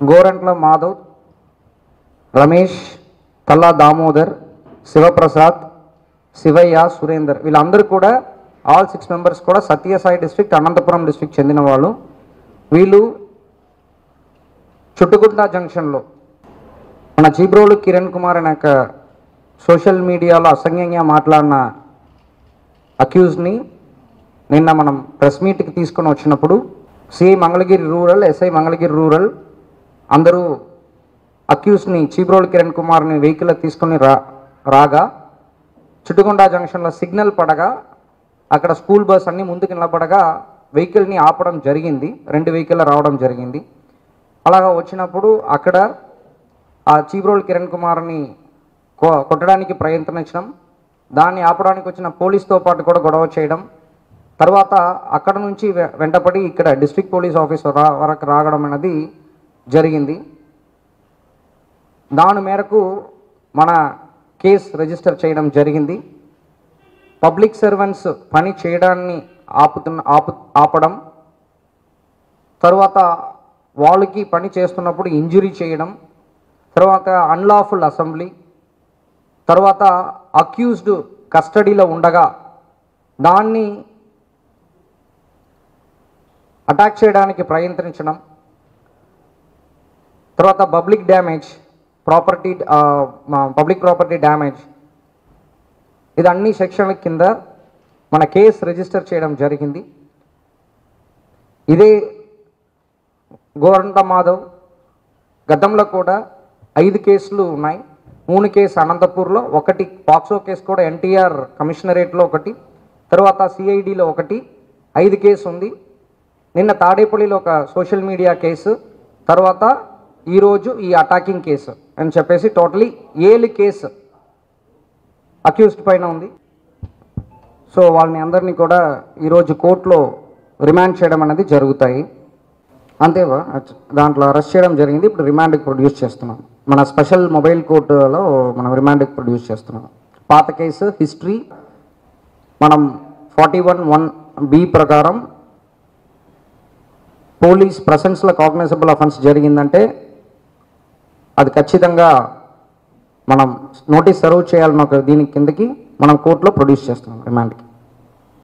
గోరంట్ల మాధవ్, రమేష్, కల్లా దామోదర్, శివప్రసాద్, శివయ్య, సురేందర్ వీళ్ళందరూ కూడా ఆల్ 6 మెంబర్స్ కూడా సత్యసాయి డిస్ట్రిక్ట్, అనంతపురం డిస్ట్రిక్ట్ చెందిన వాళ్ళు. వీళ్ళు చుట్టుగుంట జంక్షన్లో మన జీబ్రోలు కిరణ్ కుమార్ అనే సోషల్ మీడియాలో అసంఖ్యంగా మాట్లాడిన అక్యూజ్ని నిన్న మనం ప్రెస్ మీట్కి తీసుకొని వచ్చినప్పుడు CI Mangalagiri rural, SI Mangalagiri rural అందరూ అక్యూజ్ని చీబ్రోలు కిరణ్ కుమార్ని వెహికల్ తీసుకొని రాగా చుట్టుగుంట జంక్షన్లో సిగ్నల్ పడగా అక్కడ స్కూల్ బస్ అన్నీ ముందుకు నిలబడగా వెహికల్ని ఆపడం జరిగింది. 2 వెహికల్ రావడం జరిగింది. అలాగా వచ్చినప్పుడు అక్కడ ఆ చీబ్రోలు కిరణ్ కుమార్ని కొట్టడానికి ప్రయత్నించడం, దాన్ని ఆపడానికి వచ్చిన పోలీస్తో పాటు కూడా గొడవ చేయడం, తర్వాత అక్కడ నుంచి వెంటపడి ఇక్కడ డిస్ట్రిక్ట్ పోలీస్ ఆఫీసర్ వరకు రావడం అనేది జరిగింది. దాని మేరకు మన కేసు రిజిస్టర్ చేయడం జరిగింది. పబ్లిక్ సర్వెంట్స్ పని చేయడాన్ని ఆపడం, తర్వాత వాళ్ళకి పని చేస్తున్నప్పుడు ఇంజురీ చేయడం, తర్వాత అన్లాఫుల్ అసెంబ్లీ, తర్వాత అక్యూజ్డ్ కస్టడీలో ఉండగా దాన్ని అటాక్ చేయడానికి ప్రయత్నించడం, తర్వాత పబ్లిక్ ప్రాపర్టీ డ్యామేజ్ ఇది అన్ని సెక్షన్ల కింద మన కేసు రిజిస్టర్ చేయడం జరిగింది. ఇదే గోరంట్ల మాధవ్ గతంలో కూడా 5 కేసులు ఉన్నాయి. 3 కేసు అనంతపూర్లో, 1 పాక్సో కేసు కూడా ఎన్టీఆర్ కమిషనరేట్లో 1, తర్వాత సిఐడిలో 1, 5 కేసు ఉంది. నిన్న తాడేపల్లిలో ఒక సోషల్ మీడియా కేసు, తర్వాత ఈరోజు ఈ అటాకింగ్ కేసు అని చెప్పేసి టోటలీ 7 కేసు అక్యూజ్డ్ పైన ఉంది. సో వాళ్ళని అందరినీ కూడా ఈరోజు కోర్టులో రిమాండ్ చేయడం అనేది జరుగుతాయి. అంతేవా, దాంట్లో అరెస్ట్ చేయడం జరిగింది. ఇప్పుడు రిమాండ్కి ప్రొడ్యూస్ చేస్తున్నాం. మన స్పెషల్ మొబైల్ కోర్టులో మనం రిమాండ్కి ప్రొడ్యూస్ చేస్తున్నాం. పాత కేసు హిస్టరీ మనం 41(1)B ప్రకారం పోలీస్ ప్రెసెన్స్లో కాగ్నైజబుల్ అఫెన్స్ జరిగిందంటే అది ఖచ్చితంగా మనం నోటీస్ సర్వ్ చేయాలన్న దీని కిందకి మనం కోర్టులో ప్రొడ్యూస్ చేస్తున్నాం రిమాండ్కి.